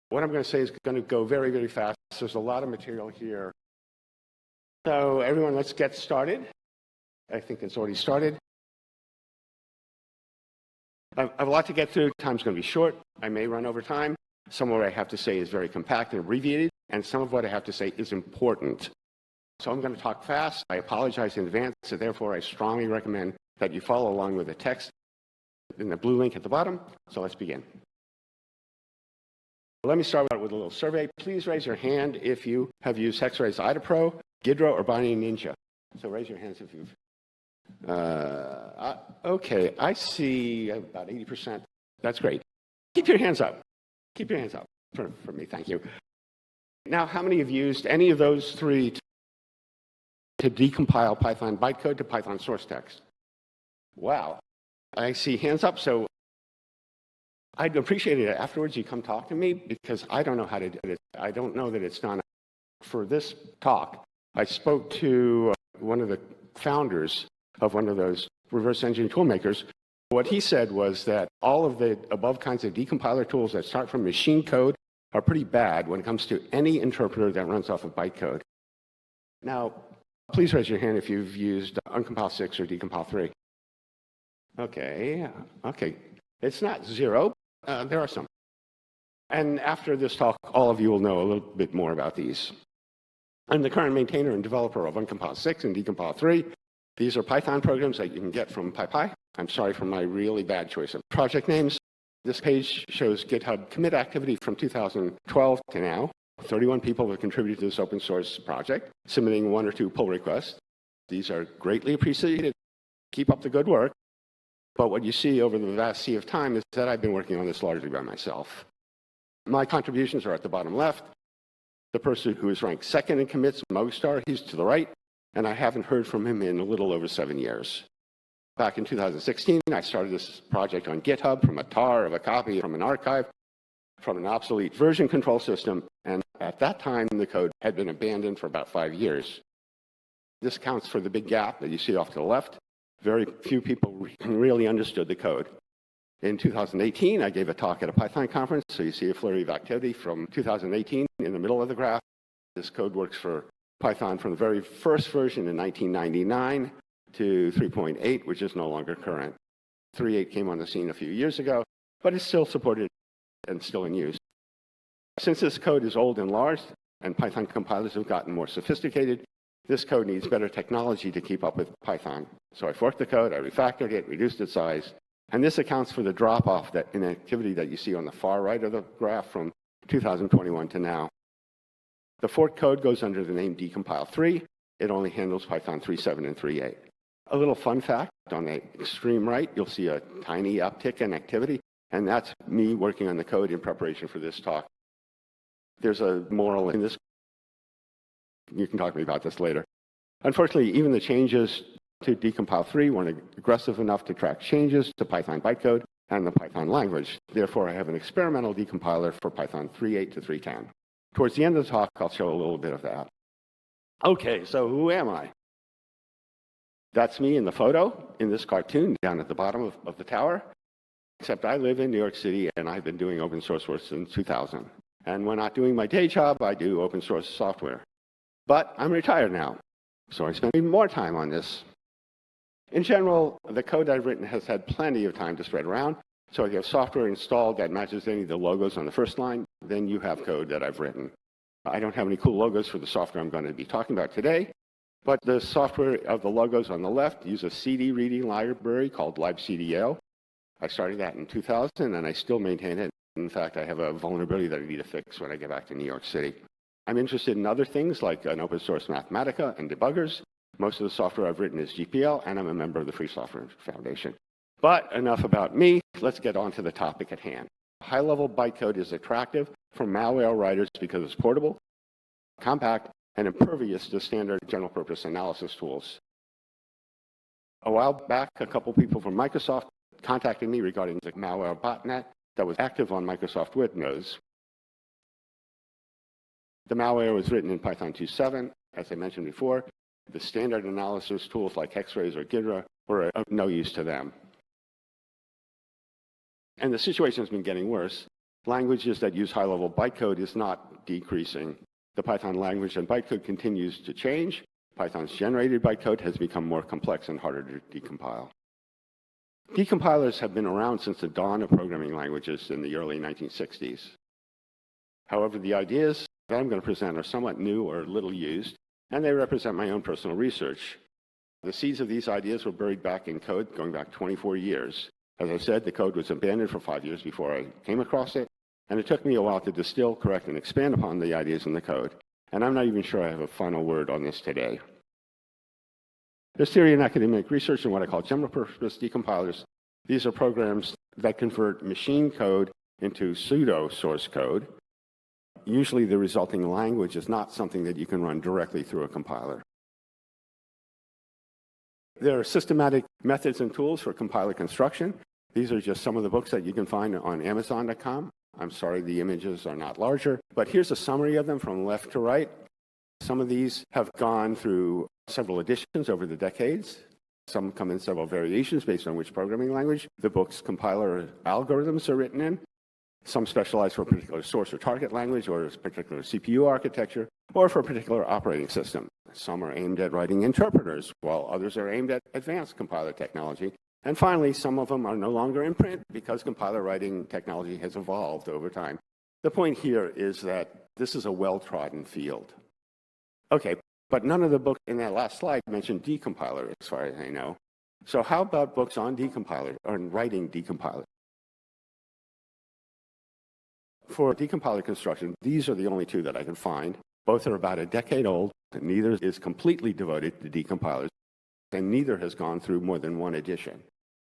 What I'm going to say is going to go very, very fast. There's a lot of material here. So everyone, let's get started. I think it's already started. I have a lot to get through. Time's going to be short. I may run over time. Some of what I have to say is very compact and abbreviated, and some of what I have to say is important. So I'm going to talk fast. I apologize in advance, so therefore I strongly recommend that you follow along with the text in the blue link at the bottom. So let's begin. Let me start out with a little survey. Please raise your hand if you have used Hexarray's IdaPro, Ghidra, or Binary Ninja. So raise your hands if you've... okay, I see about 80%. That's great. Keep your hands up. Keep your hands up for me, thank you. Now, how many have used any of those three to decompile Python bytecode to Python source text? Wow. I see hands up, so I'd appreciate it afterwards you come talk to me because I don't know how to do it. I don't know that it's done. For this talk, I spoke to one of the founders of one of those reverse engineering tool makers. What he said was that all of the above kinds of decompiler tools that start from machine code are pretty bad when it comes to any interpreter that runs off of bytecode. Now, please raise your hand if you've used Uncompyle6 or Decompile3. Okay. It's not zero. There are some. And after this talk, all of you will know a little bit more about these. I'm the current maintainer and developer of Uncompyle6 and Decompyle3. These are Python programs that you can get from PyPy. I'm sorry for my really bad choice of project names. This page shows GitHub commit activity from 2012 to now. 31 people have contributed to this open source project, submitting 1 or 2 pull requests. These are greatly appreciated. Keep up the good work. But what you see over the vast sea of time is that I've been working on this largely by myself. My contributions are at the bottom left. The person who is ranked second in commits, Mogstar, he's to the right, and I haven't heard from him in a little over 7 years. Back in 2016, I started this project on GitHub from a tar of a copy from an archive, from an obsolete version control system, and at that time, the code had been abandoned for about 5 years. This accounts for the big gap that you see off to the left. Very few people really understood the code. In 2018, I gave a talk at a Python conference, so you see a flurry of activity from 2018 in the middle of the graph. This code works for Python from the very first version in 1999 to 3.8, which is no longer current. 3.8 came on the scene a few years ago, but it's still supported and still in use. Since this code is old and large, and Python compilers have gotten more sophisticated, this code needs better technology to keep up with Python. So I forked the code, I refactored it, reduced its size, and this accounts for the drop-off in activity that you see on the far right of the graph from 2021 to now. The forked code goes under the name Decompile3. It only handles Python 3.7 and 3.8. A little fun fact, on the extreme right, you'll see a tiny uptick in activity, and that's me working on the code in preparation for this talk. There's a moral in this. You can talk to me about this later. Unfortunately, even the changes to Decompile3 weren't aggressive enough to track changes to Python bytecode and the Python language. Therefore, I have an experimental decompiler for Python 3.8 to 3.10. Towards the end of the talk, I'll show a little bit of that. Okay, so who am I? That's me in the photo in this cartoon down at the bottom of the tower, except I live in New York City and I've been doing open source work since 2000. And when not doing my day job, I do open source software. But I'm retired now, so I spend even more time on this. In general, the code I've written has had plenty of time to spread around. So if you have software installed that matches any of the logos on the first line, then you have code that I've written. I don't have any cool logos for the software I'm going to be talking about today, but the software of the logos on the left use a CD reading library called libcdl. I started that in 2000, and I still maintain it. In fact, I have a vulnerability that I need to fix when I get back to New York City. I'm interested in other things like an open source Mathematica and debuggers. Most of the software I've written is GPL, and I'm a member of the Free Software Foundation. But enough about me. Let's get on to the topic at hand. High-level bytecode is attractive for malware writers because it's portable, compact, and impervious to standard general-purpose analysis tools. A while back, a couple people from Microsoft contacted me regarding the malware botnet that was active on Microsoft Windows. The malware was written in Python 2.7, as I mentioned before. The standard analysis tools like Hexarray or Ghidra were of no use to them. And the situation has been getting worse. languages that use high-level bytecode is not decreasing. The Python language and bytecode continues to change. Python's generated bytecode has become more complex and harder to decompile. Decompilers have been around since the dawn of programming languages in the early 1960s. However, the ideas that I'm going to present are somewhat new or little used, and they represent my own personal research. The seeds of these ideas were buried back in code going back 24 years. As I said, the code was abandoned for 5 years before I came across it, and it took me a while to distill, correct, and expand upon the ideas in the code. And I'm not even sure I have a final word on this today. There's theory in academic research in what I call general-purpose decompilers. These are programs that convert machine code into pseudo-source code. Usually the resulting language is not something that you can run directly through a compiler. There are systematic methods and tools for compiler construction. These are just some of the books that you can find on Amazon.com. I'm sorry the images are not larger, but here's a summary of them from left to right. Some of these have gone through several editions over the decades. Some come in several variations based on which programming language the book's compiler algorithms are written in. Some specialize for a particular source or target language or a particular CPU architecture or for a particular operating system. Some are aimed at writing interpreters, while others are aimed at advanced compiler technology. And finally, some of them are no longer in print because compiler writing technology has evolved over time. The point here is that this is a well-trodden field. Okay, but none of the books in that last slide mentioned Decompiler, as far as I know. So how about books on Decompiler, or writing Decompiler? For decompiler construction, these are the only two that I can find. Both are about a decade old, and neither is completely devoted to decompilers, and neither has gone through more than one edition.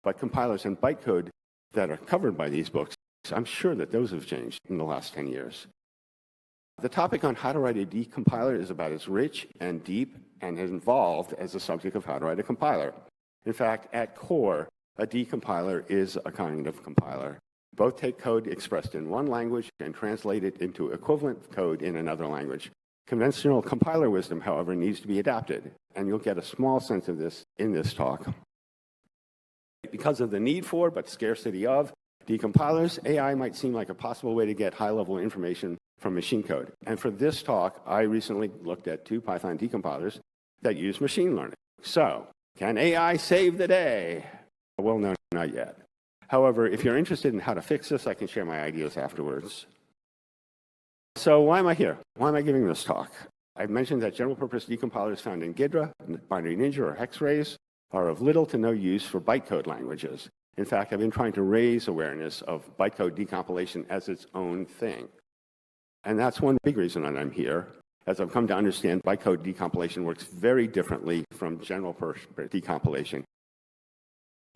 But compilers and bytecode that are covered by these books, I'm sure that those have changed in the last 10 years. The topic on how to write a decompiler is about as rich and deep and involved as the subject of how to write a compiler. In fact, at core, a decompiler is a kind of compiler. Both take code expressed in one language and translate it into equivalent code in another language. Conventional compiler wisdom, however, needs to be adapted, and you'll get a small sense of this in this talk. Because of the need for, but scarcity of, decompilers, AI might seem like a possible way to get high-level information from machine code. And for this talk, I recently looked at 2 Python decompilers that use machine learning. So, can AI save the day? Well, no, not yet. However, if you're interested in how to fix this, I can share my ideas afterwards. So why am I here? Why am I giving this talk? I've mentioned that general-purpose decompilers found in Ghidra, Binary Ninja, or Hexrays are of little to no use for bytecode languages. In fact, I've been trying to raise awareness of bytecode decompilation as its own thing. And that's one big reason that I'm here. As I've come to understand, bytecode decompilation works very differently from general-purpose decompilation.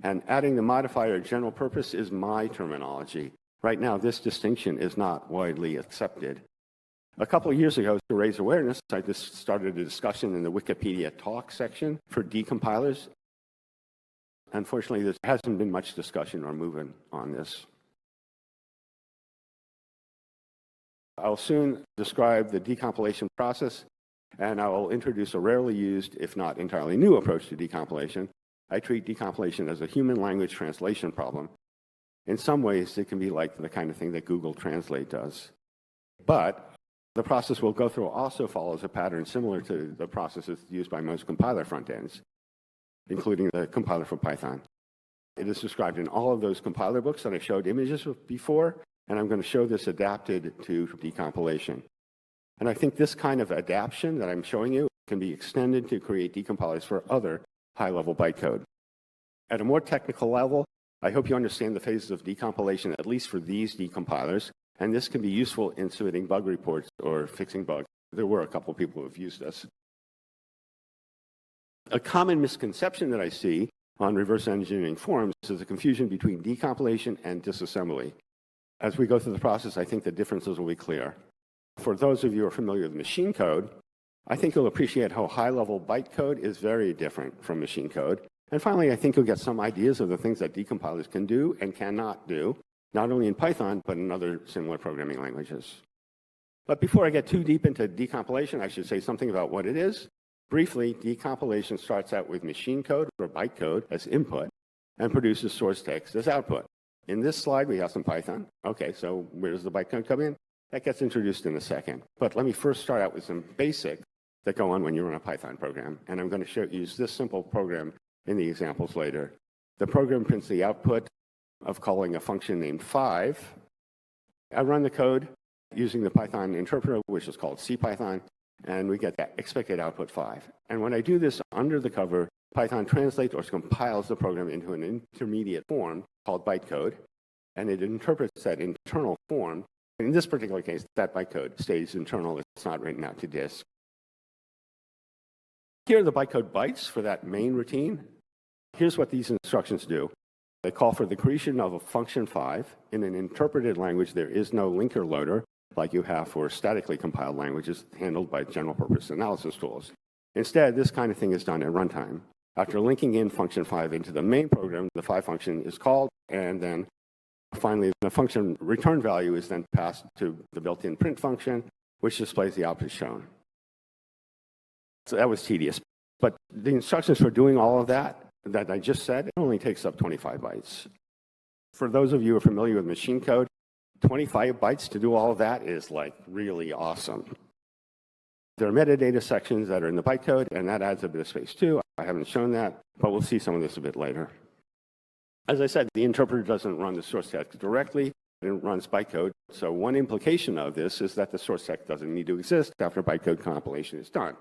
And adding the modifier general purpose is my terminology. Right now, this distinction is not widely accepted. A couple of years ago, to raise awareness, I just started a discussion in the Wikipedia talk section for decompilers. Unfortunately, there hasn't been much discussion or movement on this. I'll soon describe the decompilation process, and I will introduce a rarely used, if not entirely new approach to decompilation. I treat decompilation as a human language translation problem. In some ways, it can be like the kind of thing that Google Translate does. But the process we'll go through also follows a pattern similar to the processes used by most compiler front ends, including the compiler for Python. It is described in all of those compiler books that I showed images of before, and I'm going to show this adapted to decompilation. And I think this kind of adaptation that I'm showing you can be extended to create decompilers for other high-level bytecode. At a more technical level, I hope you understand the phases of decompilation, at least for these decompilers, and this can be useful in submitting bug reports or fixing bugs. There were a couple of people who have used this. A common misconception that I see on reverse engineering forums is a confusion between decompilation and disassembly. As we go through the process, I think the differences will be clear. For those of you who are familiar with machine code, I think you'll appreciate how high-level bytecode is very different from machine code. And finally, I think you'll get some ideas of the things that decompilers can do and cannot do, not only in Python, but in other similar programming languages. But before I get too deep into decompilation, I should say something about what it is. Briefly, decompilation starts out with machine code or bytecode as input and produces source text as output. In this slide, we have some Python. Okay, so where does the bytecode come in? That gets introduced in a second. But let me first start out with some basics that go on when you run a Python program. And I'm going to use this simple program in the examples later. The program prints the output of calling a function named 5. I run the code using the Python interpreter, which is called CPython, and we get that expected output 5. And when I do this under the cover, Python translates or compiles the program into an intermediate form called bytecode, and it interprets that internal form. In this particular case, that bytecode stays internal. It's not written out to disk. Here are the bytecode bytes for that main routine. Here's what these instructions do. They call for the creation of a function 5. In an interpreted language, there is no linker loader like you have for statically compiled languages handled by general purpose analysis tools. Instead, this kind of thing is done at runtime. After linking in function 5 into the main program, the 5 function is called, and then finally the function return value is then passed to the built-in print function, which displays the output shown. So that was tedious. But the instructions for doing all of that I just said, it only takes up 25 bytes. For those of you who are familiar with machine code, 25 bytes to do all of that is like really awesome. There are metadata sections that are in the bytecode, and that adds a bit of space too. I haven't shown that, but we'll see some of this a bit later. As I said, the interpreter doesn't run the source text directly, it runs bytecode. So one implication of this is that the source text doesn't need to exist after bytecode compilation is done.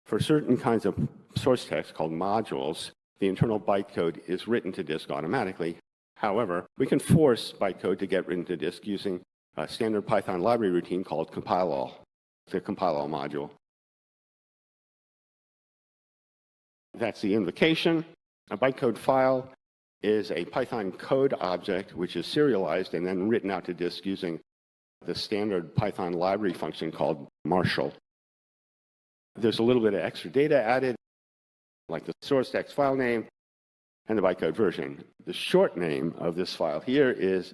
For certain kinds of source text called modules, the internal bytecode is written to disk automatically. However, we can force bytecode to get written to disk using a standard Python library routine called compile_all, the compile_all module. That's the invocation. A bytecode file is a Python code object which is serialized and then written out to disk using the standard Python library function called Marshal. There's a little bit of extra data added, like the source text file name and the bytecode version. The short name of this file here is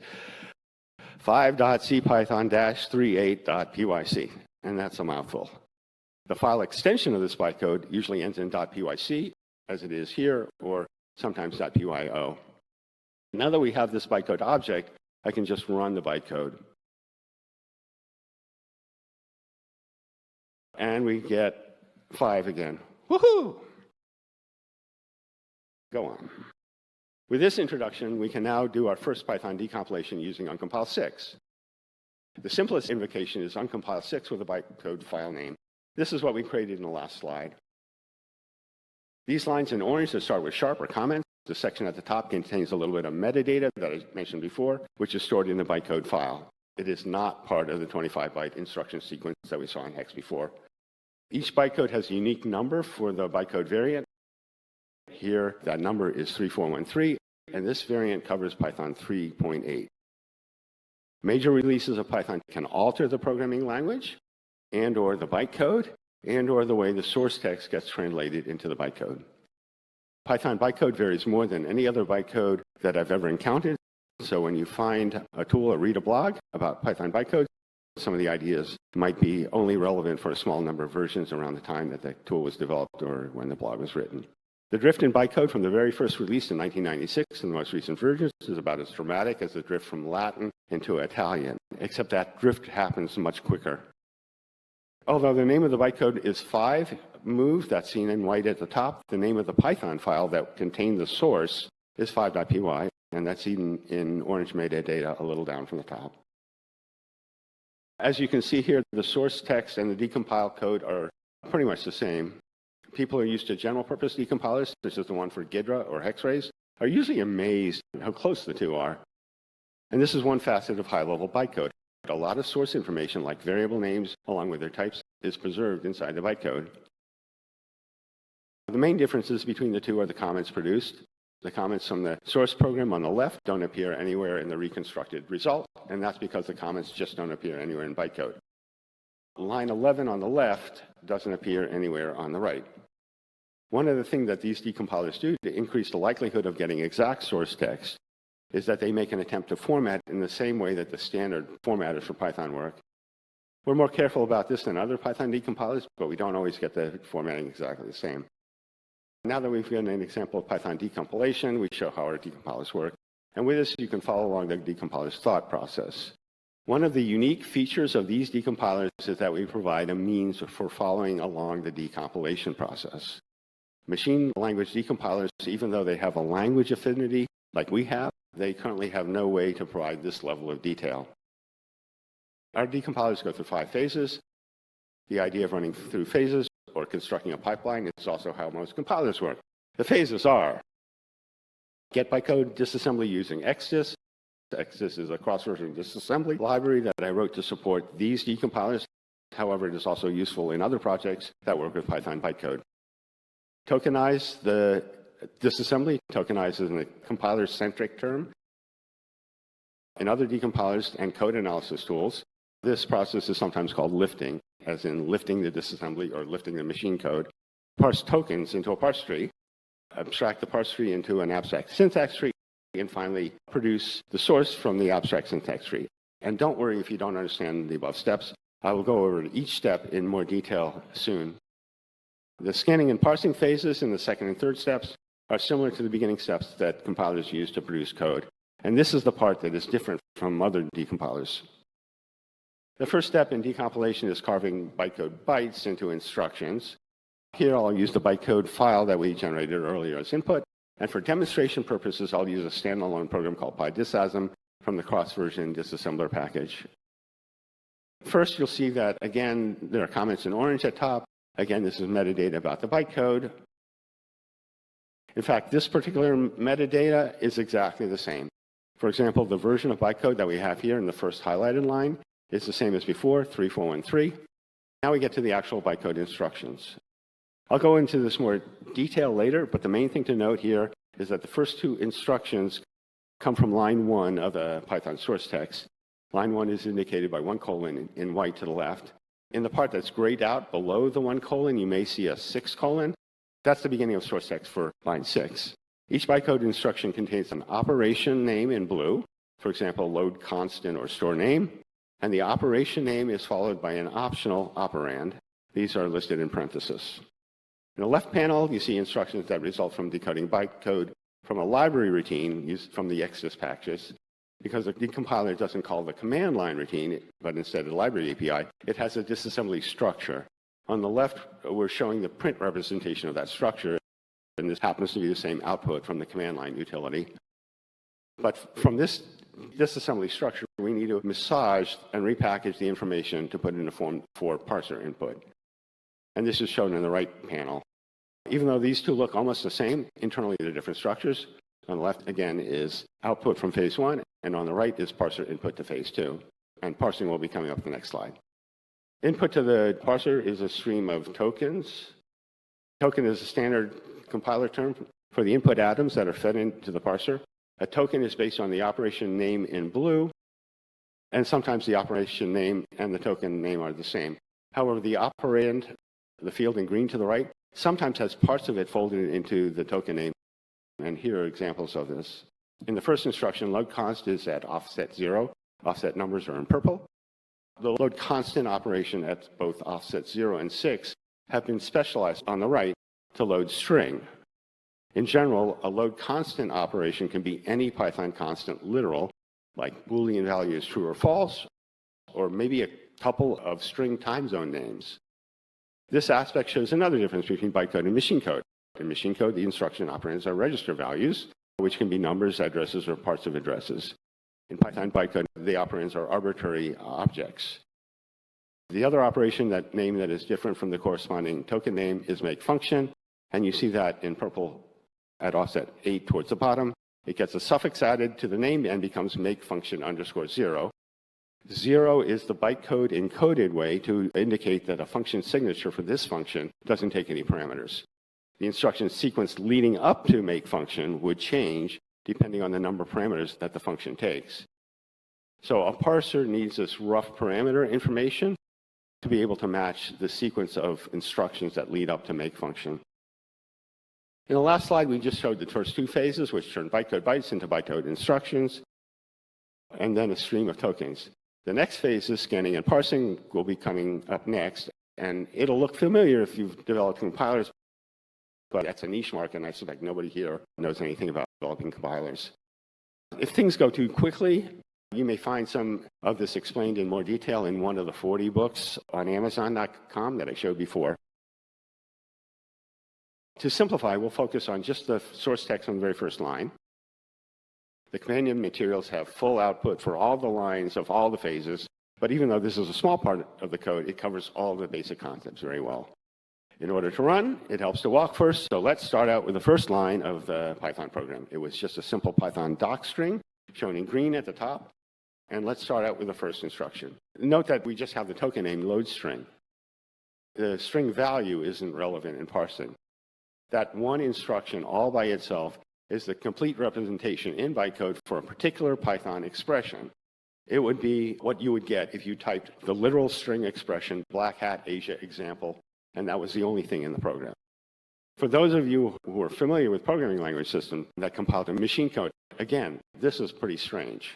5.cpython-38.pyc, and that's a mouthful. The file extension of this bytecode usually ends in .pyc, as it is here, or sometimes .pyo. Now that we have this bytecode object, I can just run the bytecode. And we get 5 again. Woohoo! Go on. With this introduction, we can now do our first Python decompilation using Uncompyle6. The simplest invocation is Uncompyle6 with a bytecode file name. This is what we created in the last slide. These lines in orange that start with sharp or comments. The section at the top contains a little bit of metadata that I mentioned before, which is stored in the bytecode file. It is not part of the 25-byte instruction sequence that we saw in hex before. Each bytecode has a unique number for the bytecode variant. Here, that number is 3413, and this variant covers Python 3.8. Major releases of Python can alter the programming language, and/or the bytecode, and/or the way the source text gets translated into the bytecode. Python bytecode varies more than any other bytecode that I've ever encountered. So when you find a tool or read a blog about Python bytecode, some of the ideas might be only relevant for a small number of versions around the time that the tool was developed or when the blog was written. The drift in bytecode from the very first release in 1996 and the most recent versions is about as dramatic as the drift from Latin into Italian, except that drift happens much quicker. Although the name of the bytecode is 5 move, that's seen in white at the top, the name of the Python file that contained the source is 5.py, and that's seen in orange metadata a little down from the top. As you can see here, the source text and the decompile code are pretty much the same. People who are used to general purpose decompilers, such as the one for Ghidra or Hexrays, are usually amazed at how close the two are. And this is one facet of high-level bytecode. A lot of source information, like variable names, along with their types, is preserved inside the bytecode. The main differences between the two are the comments produced. The comments from the source program on the left don't appear anywhere in the reconstructed result, and that's because the comments just don't appear anywhere in bytecode. Line 11 on the left doesn't appear anywhere on the right. One of the things that these decompilers do to increase the likelihood of getting exact source text is that they make an attempt to format in the same way that the standard formatters for Python work. We're more careful about this than other Python decompilers, but we don't always get the formatting exactly the same. Now that we've given an example of Python decompilation, we show how our decompilers work. And with this, you can follow along the decompiler's thought process. One of the unique features of these decompilers is that we provide a means for following along the decompilation process. Machine language decompilers, even though they have a language affinity like we have, they currently have no way to provide this level of detail. Our decompilers go through 5 phases. The idea of running through phases or constructing a pipeline is also how most compilers work. The phases are get bytecode disassembly using xdis. Xdis is a cross-version disassembly library that I wrote to support these decompilers. However, it is also useful in other projects that work with Python bytecode. Tokenize the disassembly. Tokenize is a compiler-centric term. In other decompilers and code analysis tools, this process is sometimes called lifting, as in lifting the disassembly or lifting the machine code. Parse tokens into a parse tree, abstract the parse tree into an abstract syntax tree, and finally produce the source from the abstract syntax tree. And don't worry if you don't understand the above steps. I will go over each step in more detail soon. The scanning and parsing phases in the second and third steps are similar to the beginning steps that compilers use to produce code. And this is the part that is different from other decompilers. The first step in decompilation is carving bytecode bytes into instructions. Here I'll use the bytecode file that we generated earlier as input. And for demonstration purposes, I'll use a standalone program called PyDisasm from the cross-version disassembler package. First, you'll see that, again, there are comments in orange at top. Again, this is metadata about the bytecode. In fact, this particular metadata is exactly the same. For example, the version of bytecode that we have here in the first highlighted line is the same as before, 3413. Now we get to the actual bytecode instructions. I'll go into this more detail later, but the main thing to note here is that the first 2 instructions come from line 1 of the Python source text. Line 1 is indicated by 1 colon in white to the left. In the part that's grayed out below the 1 colon, you may see a 6 colon. That's the beginning of source text for line 6. Each bytecode instruction contains an operation name in blue, for example, load constant or store name, and the operation name is followed by an optional operand. These are listed in parentheses. In the left panel, you see instructions that result from decoding bytecode from a library routine used from the xdis packages. Because the decompiler doesn't call the command line routine, but instead the library API, it has a disassembly structure. On the left, we're showing the print representation of that structure, and this happens to be the same output from the command line utility. But from this disassembly structure, we need to massage and repackage the information to put in a form for parser input. And this is shown in the right panel. Even though these two look almost the same, internally they're different structures. On the left, again, is output from phase 1, and on the right is parser input to phase 2. And parsing will be coming up the next slide. Input to the parser is a stream of tokens. Token is a standard compiler term for the input atoms that are fed into the parser. A token is based on the operation name in blue, and sometimes the operation name and the token name are the same. However, the operand, the field in green to the right, sometimes has parts of it folded into the token name. And here are examples of this. In the first instruction, load const is at offset 0. Offset numbers are in purple. The load constant operation at both offset 0 and 6 have been specialized on the right to load string. In general, a load constant operation can be any Python constant literal, like Boolean values true or false, or maybe a couple of string time zone names. This aspect shows another difference between bytecode and machine code. In machine code, the instruction operands are register values, which can be numbers, addresses, or parts of addresses. In Python bytecode, the operands are arbitrary objects. The other operation, that name that is different from the corresponding token name, is make function, and you see that in purple at offset 8 towards the bottom. It gets a suffix added to the name and becomes make function underscore 0. 0 is the bytecode encoded way to indicate that a function signature for this function doesn't take any parameters. The instruction sequence leading up to make function would change depending on the number of parameters that the function takes. So a parser needs this rough parameter information to be able to match the sequence of instructions that lead up to make function. In the last slide, we just showed the first 2 phases, which turn bytecode bytes into bytecode instructions, and then a stream of tokens. The next phase is scanning and parsing will be coming up next, and it'll look familiar if you've developed compilers, but that's a niche market, and I suspect nobody here knows anything about developing compilers. If things go too quickly, you may find some of this explained in more detail in one of the 40 books on Amazon.com that I showed before. To simplify, we'll focus on just the source text on the very first line. The companion materials have full output for all the lines of all the phases, but even though this is a small part of the code, it covers all the basic concepts very well. In order to run, it helps to walk first, so let's start out with the first line of the Python program. It was just a simple Python doc string, shown in green at the top, and let's start out with the first instruction. Note that we just have the token name load string. The string value isn't relevant in parsing. That one instruction all by itself is the complete representation in bytecode for a particular Python expression. It would be what you would get if you typed the literal string expression, black hat Asia example, and that was the only thing in the program. For those of you who are familiar with programming language systems that compile to machine code, again, this is pretty strange.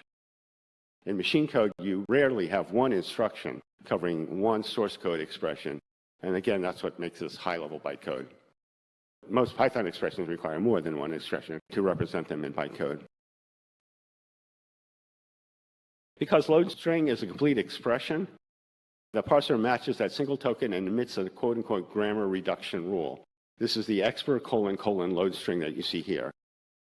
In machine code, you rarely have one instruction covering one source code expression, and again, that's what makes this high-level bytecode. Most Python expressions require more than one instruction to represent them in bytecode. Because load string is a complete expression, the parser matches that single token and emits a quote-unquote grammar reduction rule. This is the expr : load string that you see here.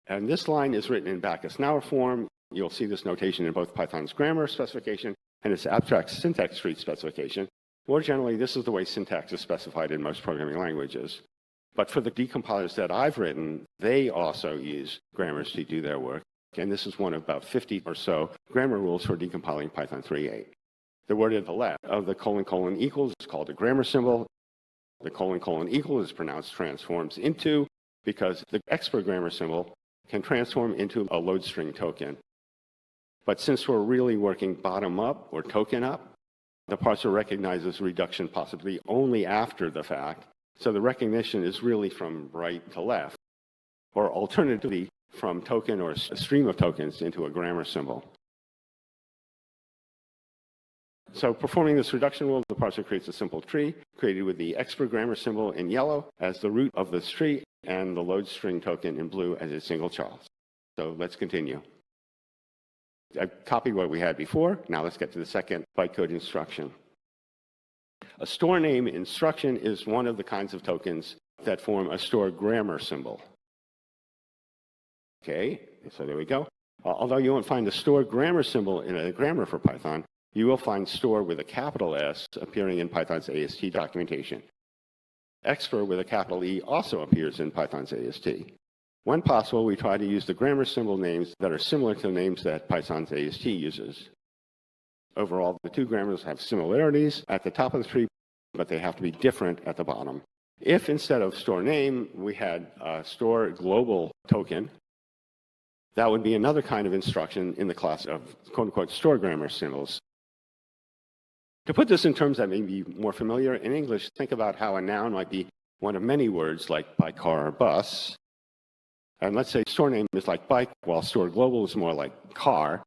And this line is written in Backus-Naur form. You'll see this notation in both Python's grammar specification and its abstract syntax tree specification. More generally, this is the way syntax is specified in most programming languages. But for the decompilers that I've written, they also use grammars to do their work. And this is one of about 50 or so grammar rules for decompiling Python 3.8. The word at the left of the : equals is called a grammar symbol. The : equal is pronounced transforms into, because the expr grammar symbol can transform into a load string token. But since we're really working bottom up or token up, the parser recognizes reduction possibly only after the fact. So the recognition is really from right to left, or alternatively from token or a stream of tokens into a grammar symbol. So performing this reduction rule, the parser creates a simple tree created with the expr grammar symbol in yellow as the root of this tree and the load string token in blue as its single child. So let's continue. I've copied what we had before. Now let's get to the second bytecode instruction. A store name instruction is one of the kinds of tokens that form a store grammar symbol. Okay, so there we go. Although you won't find a store grammar symbol in a grammar for Python, you will find store with a capital S appearing in Python's AST documentation. Expr with a capital E also appears in Python's AST. When possible, we try to use the grammar symbol names that are similar to the names that Python's AST uses. Overall, the two grammars have similarities at the top of the tree, but they have to be different at the bottom. If instead of store name, we had a store global token, that would be another kind of instruction in the class of quote-unquote store grammar symbols. To put this in terms that may be more familiar in English, think about how a noun might be one of many words like by car or bus. And let's say store name is like bike, while store global is more like car.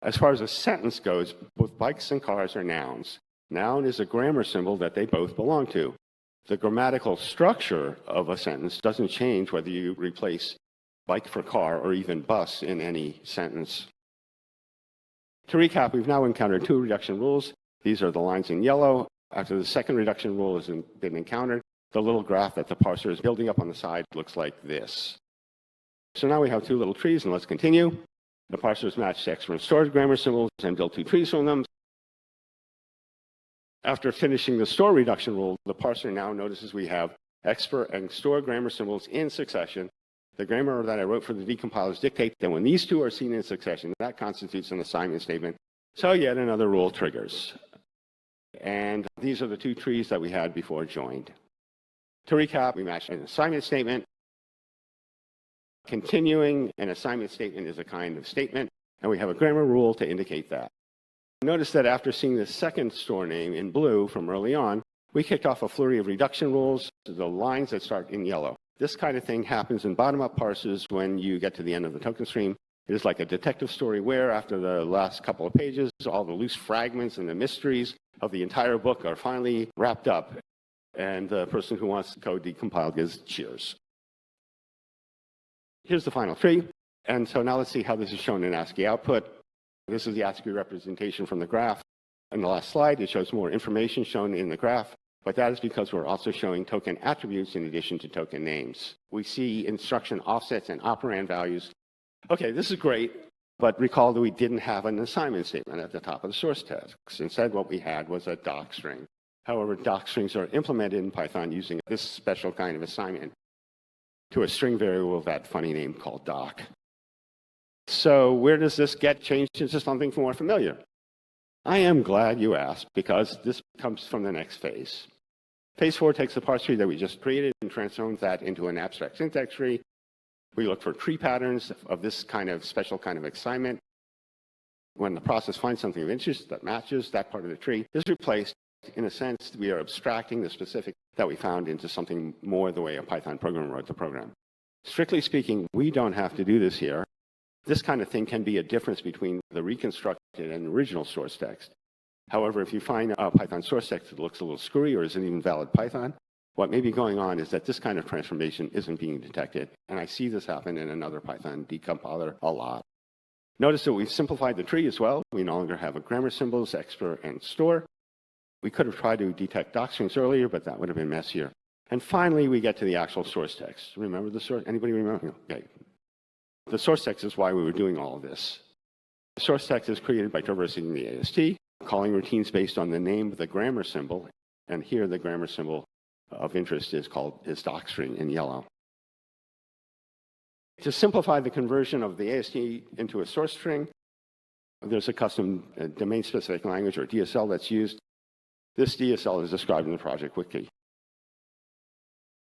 As far as a sentence goes, both bikes and cars are nouns. Noun is a grammar symbol that they both belong to. The grammatical structure of a sentence doesn't change whether you replace bike for car or even bus in any sentence. To recap, we've now encountered two reduction rules. These are the lines in yellow. After the second reduction rule has been encountered, the little graph that the parser is building up on the side looks like this. So now we have two little trees, and let's continue. The parsers match expr and store grammar symbols and build two trees from them. After finishing the store reduction rule, the parser now notices we have expr and store grammar symbols in succession. The grammar that I wrote for the decompilers dictates that when these two are seen in succession, that constitutes an assignment statement. So yet another rule triggers. And these are the two trees that we had before joined. To recap, we matched an assignment statement. Continuing an assignment statement is a kind of statement, and we have a grammar rule to indicate that. Notice that after seeing the second store name in blue from early on, we kicked off a flurry of reduction rules, the lines that start in yellow. This kind of thing happens in bottom-up parsers when you get to the end of the token stream. It is like a detective story where, after the last couple of pages, all the loose fragments and the mysteries of the entire book are finally wrapped up, and the person who wants the code decompiled gives cheers. Here's the final tree. And so now let's see how this is shown in ASCII output. This is the ASCII representation from the graph. In the last slide, it shows more information shown in the graph, but that is because we're also showing token attributes in addition to token names. We see instruction offsets and operand values. Okay, this is great, but recall that we didn't have an assignment statement at the top of the source text. Instead, what we had was a doc string. However, doc strings are implemented in Python using this special kind of assignment to a string variable of that funny name called doc. So where does this get changed into something more familiar? I am glad you asked, because this comes from the next phase. Phase 4 takes the parse tree that we just created and transforms that into an abstract syntax tree. We look for tree patterns of this kind of special kind of assignment. When the process finds something of interest that matches, that part of the tree is replaced. In a sense, we are abstracting the specific that we found into something more the way a Python programmer wrote the program. Strictly speaking, we don't have to do this here. This kind of thing can be a difference between the reconstructed and original source text. However, if you find a Python source text that looks a little screwy or isn't even valid Python, what may be going on is that this kind of transformation isn't being detected. And I see this happen in another Python decompiler a lot. Notice that we've simplified the tree as well. We no longer have a grammar symbols, expr, and store. We could have tried to detect doc strings earlier, but that would have been messier. And finally, we get to the actual source text. Remember the source? Anybody remember? Okay. The source text is why we were doing all of this. The source text is created by traversing the AST, calling routines based on the name of the grammar symbol. And here the grammar symbol of interest is doc string in yellow. To simplify the conversion of the AST into a source string, there's a custom domain-specific language, or DSL, that's used. This DSL is described in the project wiki.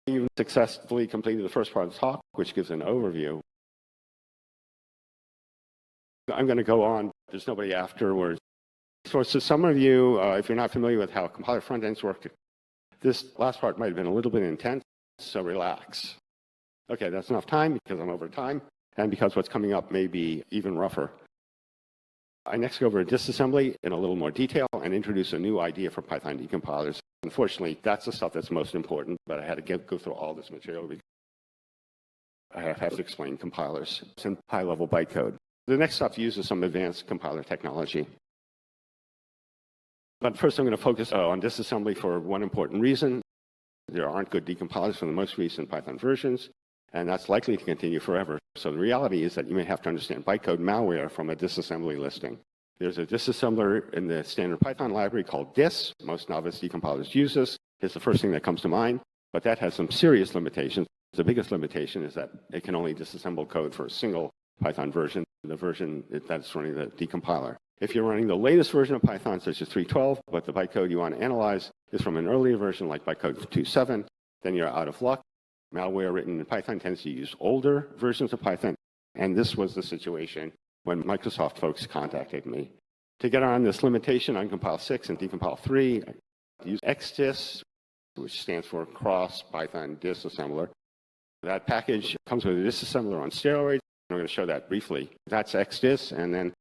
You've successfully completed the first part of the talk, which gives an overview. I'm going to go on. There's nobody afterwards. So to some of you, if you're not familiar with how compiler front ends work, this last part might have been a little bit intense, so relax. Okay, that's enough time because I'm over time, and because what's coming up may be even rougher. I next go over disassembly in a little more detail and introduce a new idea for Python decompilers. Unfortunately, that's the stuff that's most important, but I had to go through all this material because I have to explain compilers and high-level bytecode. The next stuff uses some advanced compiler technology. But first, I'm going to focus on disassembly for one important reason. There aren't good decompilers for the most recent Python versions, and that's likely to continue forever. So the reality is that you may have to understand bytecode malware from a disassembly listing. There's a disassembler in the standard Python library called dis. Most novice decompilers use this. It's the first thing that comes to mind, but that has some serious limitations. The biggest limitation is that it can only disassemble code for a single Python version, the version that's running the decompiler. If you're running the latest version of Python, such as 3.12, but the bytecode you want to analyze is from an earlier version like bytecode 2.7, then you're out of luck. Malware written in Python tends to use older versions of Python, and this was the situation when Microsoft folks contacted me. To get around this limitation, Uncompyle6 and Decompyle3 use xdis, which stands for Cross Python Disassembler. That package comes with a disassembler on steroids. I'm going to show that briefly. That's xdis, and then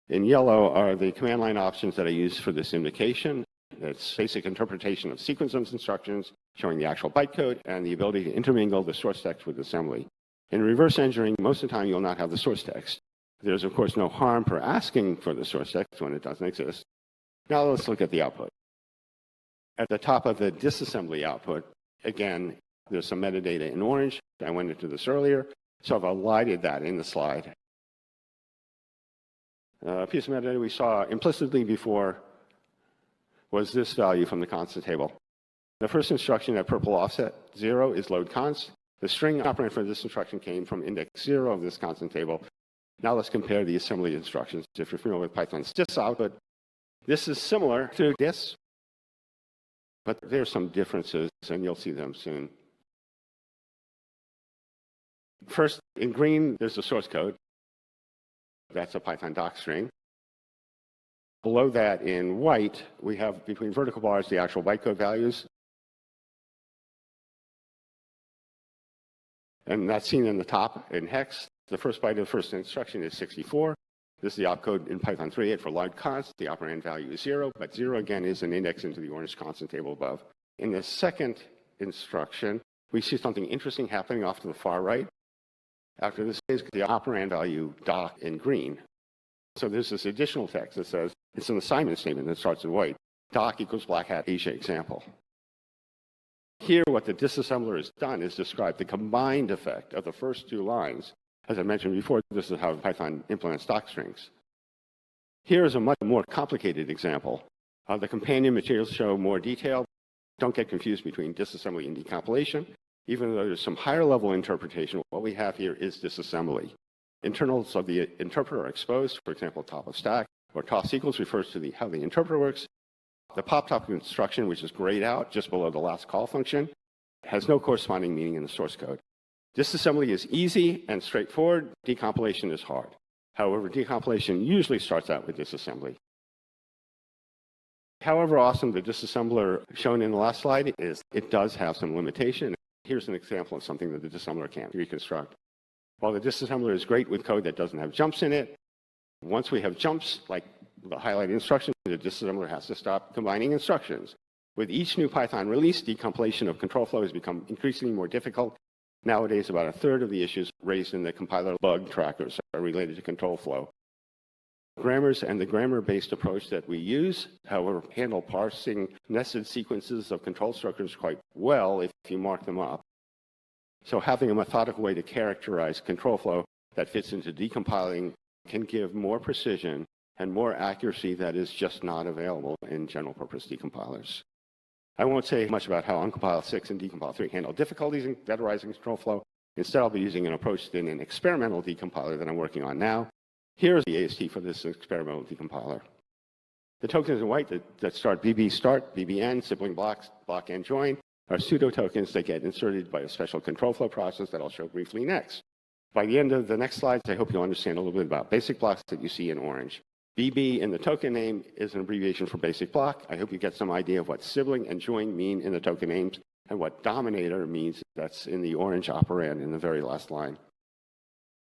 in yellow are the command line options that I use for this invocation. It's basic interpretation of sequence of instructions, showing the actual bytecode, and the ability to intermingle the source text with assembly. In reverse engineering, most of the time you'll not have the source text. There's, of course, no harm for asking for the source text when it doesn't exist. Now let's look at the output. At the top of the disassembly output, again, there's some metadata in orange. I went into this earlier, so I've elided that in the slide. A piece of metadata we saw implicitly before was this value from the constant table. The first instruction at purple offset 0 is load const. The string operand for this instruction came from index 0 of this constant table. Now let's compare the assembly instructions. If you're familiar with Python's dis output, this is similar to dis, but there are some differences, and you'll see them soon. First, in green, there's the source code. That's a Python doc string. Below that, in white, we have between vertical bars the actual bytecode values. And that's seen in the top in hex. The first byte of the first instruction is 64. This is the opcode in Python 3.8 for load const. The operand value is 0, but 0 again is an index into the orange constant table above. In the second instruction, we see something interesting happening off to the far right. After this is the operand value doc in green. So there's this additional text that says, it's an assignment statement that starts with white. Doc equals black hat Asia example. Here, what the disassembler has done is describe the combined effect of the first two lines. As I mentioned before, this is how Python implements doc strings. Here is a much more complicated example. The companion materials show more detail. Don't get confused between disassembly and decompilation. Even though there's some higher level interpretation, what we have here is disassembly. Internals of the interpreter are exposed, for example, top of stack, or toss equals refers to how the interpreter works. The pop-top instruction, which is grayed out just below the last call function, has no corresponding meaning in the source code. Disassembly is easy and straightforward. Decompilation is hard. However, decompilation usually starts out with disassembly. However awesome the disassembler shown in the last slide is, it does have some limitation. Here's an example of something that the disassembler can't reconstruct. While the disassembler is great with code that doesn't have jumps in it, once we have jumps, like the highlighted instruction, the disassembler has to stop combining instructions. With each new Python release, decompilation of control flow has become increasingly more difficult. Nowadays, about a third of the issues raised in the compiler bug trackers are related to control flow. Grammars and the grammar-based approach that we use, however, handle parsing nested sequences of control structures quite well if you mark them up. So having a methodical way to characterize control flow that fits into decompiling can give more precision and more accuracy that is just not available in general-purpose decompilers. I won't say much about how Uncompyle6 and Decompile3 handle difficulties in vectorizing control flow. Instead, I'll be using an approach in an experimental decompiler that I'm working on now. Here's the AST for this experimental decompiler. The tokens in white that start BB start, BBN, sibling blocks, block and join, are pseudo tokens that get inserted by a special control flow process that I'll show briefly next. By the end of the next slides, I hope you'll understand a little bit about basic blocks that you see in orange. BB in the token name is an abbreviation for basic block. I hope you get some idea of what sibling and join mean in the token names and what dominator means. That's in the orange operand in the very last line.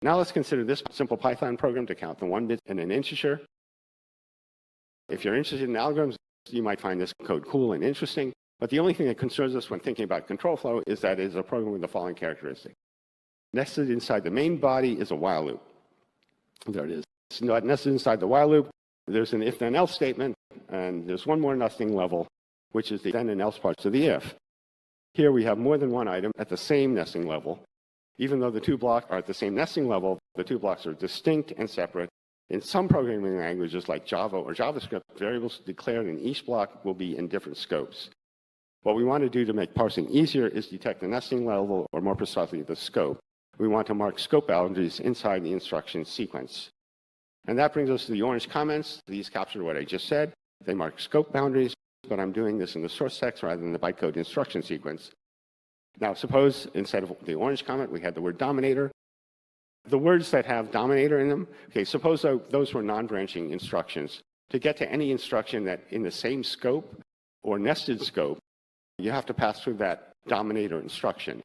Now let's consider this simple Python program to count the 1 bit in an integer. If you're interested in algorithms, you might find this code cool and interesting, but the only thing that concerns us when thinking about control flow is that it is a program with the following characteristic. Nested inside the main body is a while loop. There it is. So nested inside the while loop, there's an if-then-else statement, and there's one more nesting level, which is the then and else parts of the if. Here we have more than one item at the same nesting level. Even though the two blocks are at the same nesting level, the two blocks are distinct and separate. In some programming languages like Java or JavaScript, variables declared in each block will be in different scopes. What we want to do to make parsing easier is detect the nesting level, or more precisely, the scope. We want to mark scope boundaries inside the instruction sequence. And that brings us to the orange comments. These capture what I just said. They mark scope boundaries, but I'm doing this in the source text rather than the bytecode instruction sequence. Now, suppose instead of the orange comment, we had the word dominator. The words that have dominator in them, okay, suppose those were non-branching instructions. To get to any instruction that in the same scope or nested scope, you have to pass through that dominator instruction.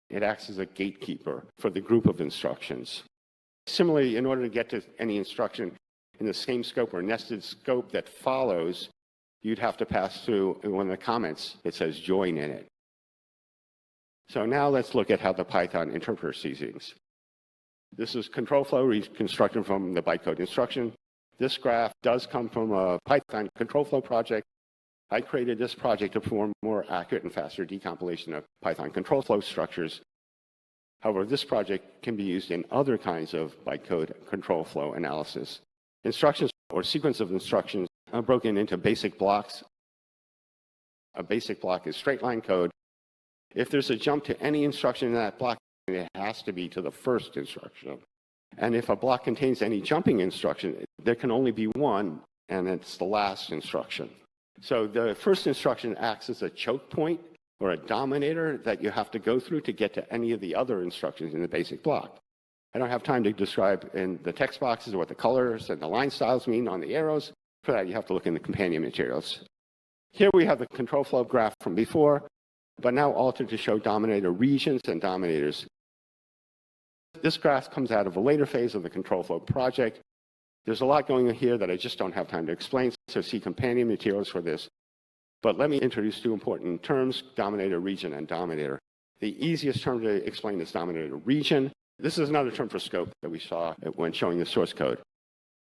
It acts as a gatekeeper for the group of instructions. Similarly, in order to get to any instruction in the same scope or nested scope that follows, you'd have to pass through, in one of the comments, it says join in it. So now let's look at how the Python interpreter sees things. This is control flow reconstructed from the bytecode instruction. This graph does come from a Python control flow project. I created this project to perform more accurate and faster decompilation of Python control flow structures. However, this project can be used in other kinds of bytecode control flow analysis. Instructions or sequence of instructions are broken into basic blocks. A basic block is straight line code. If there's a jump to any instruction in that block, it has to be to the first instruction. And if a block contains any jumping instruction, there can only be one, and it's the last instruction. So the first instruction acts as a choke point or a dominator that you have to go through to get to any of the other instructions in the basic block. I don't have time to describe in the text boxes what the colors and the line styles mean on the arrows. For that, you have to look in the companion materials. Here we have the control flow graph from before, but now altered to show dominator regions and dominators. This graph comes out of a later phase of the control flow project. There's a lot going on here that I just don't have time to explain, so see companion materials for this. But let me introduce two important terms, dominator region and dominator. The easiest term to explain is dominator region. This is another term for scope that we saw when showing the source code,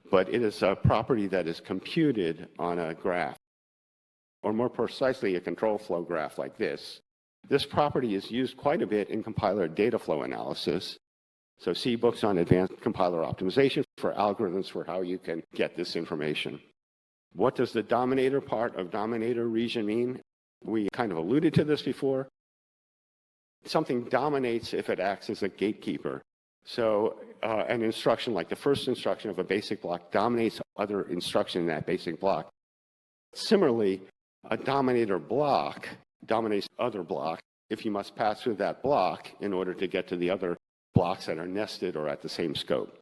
but it is a property that is computed on a graph, or more precisely, a control flow graph like this. This property is used quite a bit in compiler data flow analysis. So see books on advanced compiler optimization for algorithms for how you can get this information. What does the dominator part of dominator region mean? We kind of alluded to this before. Something dominates if it acts as a gatekeeper. So an instruction like the first instruction of a basic block dominates other instruction in that basic block. Similarly, a dominator block dominates other blocks if you must pass through that block in order to get to the other blocks that are nested or at the same scope.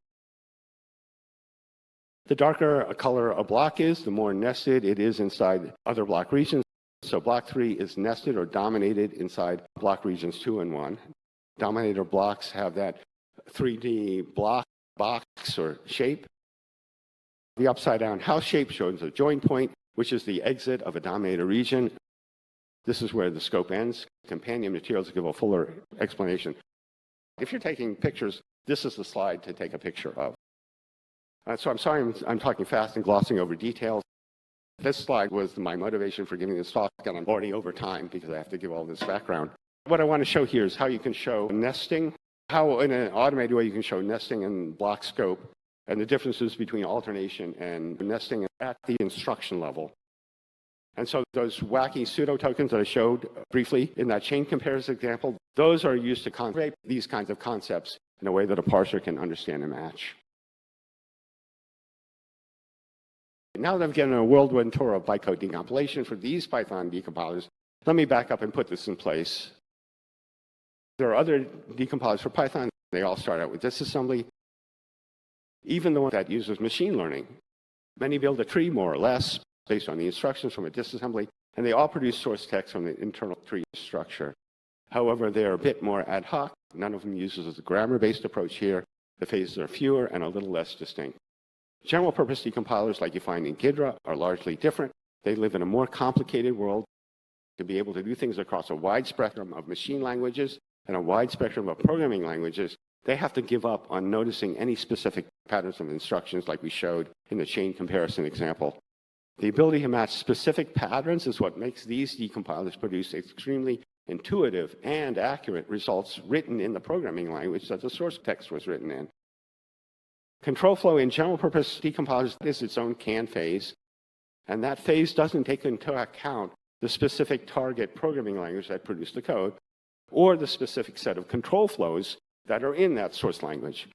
The darker a color a block is, the more nested it is inside other block regions. So block 3 is nested or dominated inside block regions 2 and 1. Dominator blocks have that 3D block, box, or shape. The upside-down house shape shows a join point, which is the exit of a dominator region. This is where the scope ends. Companion materials give a fuller explanation. If you're taking pictures, this is the slide to take a picture of. So I'm sorry I'm talking fast and glossing over details. This slide was my motivation for giving this talk, and I'm already over time because I have to give all this background. What I want to show here is how you can show nesting, how in an automated way you can show nesting in block scope, and the differences between alternation and nesting at the instruction level. And so those wacky pseudo tokens that I showed briefly in that chain comparison example, those are used to convey these kinds of concepts in a way that a parser can understand and match. Now that I've given a whirlwind tour of bytecode decompilation for these Python decompilers, let me back up and put this in place. There are other decompilers for Python. They all start out with disassembly. Even the one that uses machine learning. Many build a tree more or less based on the instructions from a disassembly, and they all produce source text from the internal tree structure. However, they are a bit more ad hoc. None of them uses a grammar-based approach here. The phases are fewer and a little less distinct. General-purpose decompilers like you find in Ghidra are largely different. They live in a more complicated world. To be able to do things across a wide spectrum of machine languages and a wide spectrum of programming languages, they have to give up on noticing any specific patterns of instructions like we showed in the chain comparison example. The ability to match specific patterns is what makes these decompilers produce extremely intuitive and accurate results written in the programming language that the source text was written in. Control flow in general-purpose decompilers is its own can phase, and that phase doesn't take into account the specific target programming language that produced the code, or the specific set of control flows that are in that source language.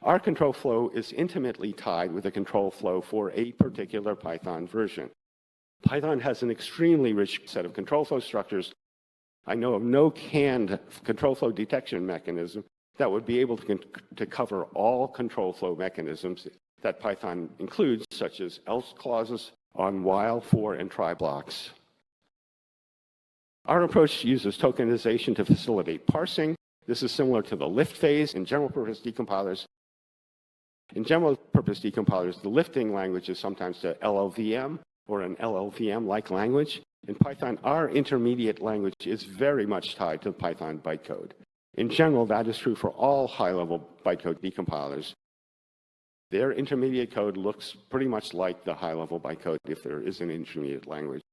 Our control flow is intimately tied with the control flow for a particular Python version. Python has an extremely rich set of control flow structures. I know of no canned control flow detection mechanism that would be able to cover all control flow mechanisms that Python includes, such as else clauses on while, for, and try blocks. Our approach uses tokenization to facilitate parsing. This is similar to the lift phase in general-purpose decompilers. In general-purpose decompilers, the lifting language is sometimes the LLVM or an LLVM-like language. In Python, our intermediate language is very much tied to Python bytecode. In general, that is true for all high-level bytecode decompilers. Their intermediate code looks pretty much like the high-level bytecode if there is an intermediate language.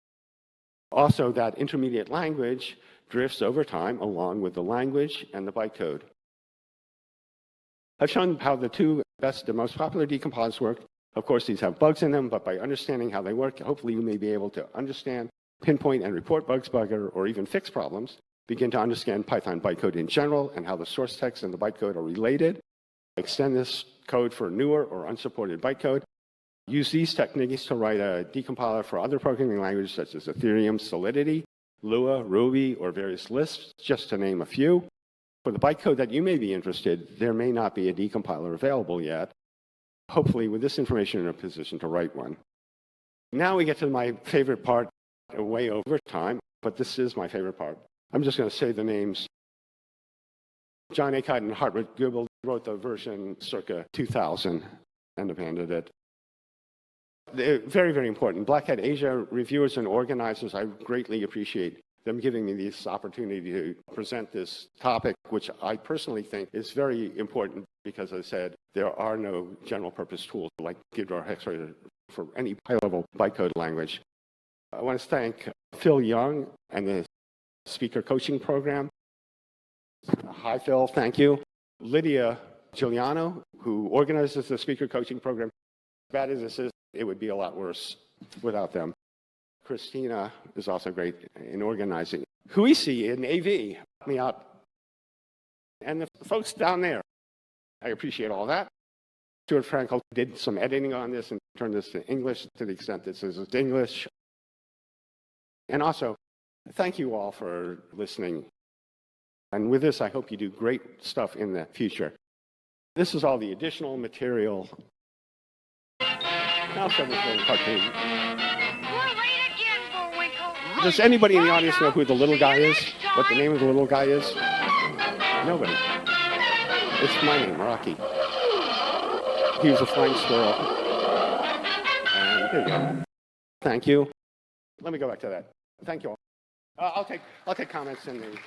Also, that intermediate language drifts over time along with the language and the bytecode. I've shown how the two best and most popular decompilers work. Of course, these have bugs in them, but by understanding how they work, hopefully you may be able to understand, pinpoint, and report bugs, or even fix problems. Begin to understand Python bytecode in general and how the source text and the bytecode are related. Extend this code for newer or unsupported bytecode. Use these techniques to write a decompiler for other programming languages such as Ethereum, Solidity, Lua, Ruby, or various Lisps, just to name a few. For the bytecode that you may be interested, there may not be a decompiler available yet. Hopefully, with this information, you're in a position to write one. Now we get to my favorite part, way over time, but this is my favorite part. I'm just going to say the names. John Akott and Hartmut Goebel wrote the version circa 2000 and abandoned it. They're very, very important. Black Hat Asia reviewers and organizers, I greatly appreciate them giving me this opportunity to present this topic, which I personally think is very important because, as I said, there are no general purpose tools like Git or Hex for any high-level bytecode language. I want to thank Phil Young and the Speaker Coaching Program. Hi, Phil. Thank you. Lydia Giuliano, who organizes the Speaker Coaching Program. As bad as this is, it would be a lot worse without them. Christina is also great in organizing. Huisi in AV helped me out. And the folks down there, I appreciate all that. Stuart Frankel did some editing on this and turned this to English to the extent this is English. And also, thank you all for listening. And with this, I hope you do great stuff in the future. This is all the additional material. Now, cartoon. Does anybody in the audience know who the little guy is? What the name of the little guy is? Nobody. It's my name, Rocky. He was a flying squirrel. And there you go. Thank you. Let me go back to that. Thank you all. I'll take comments in the.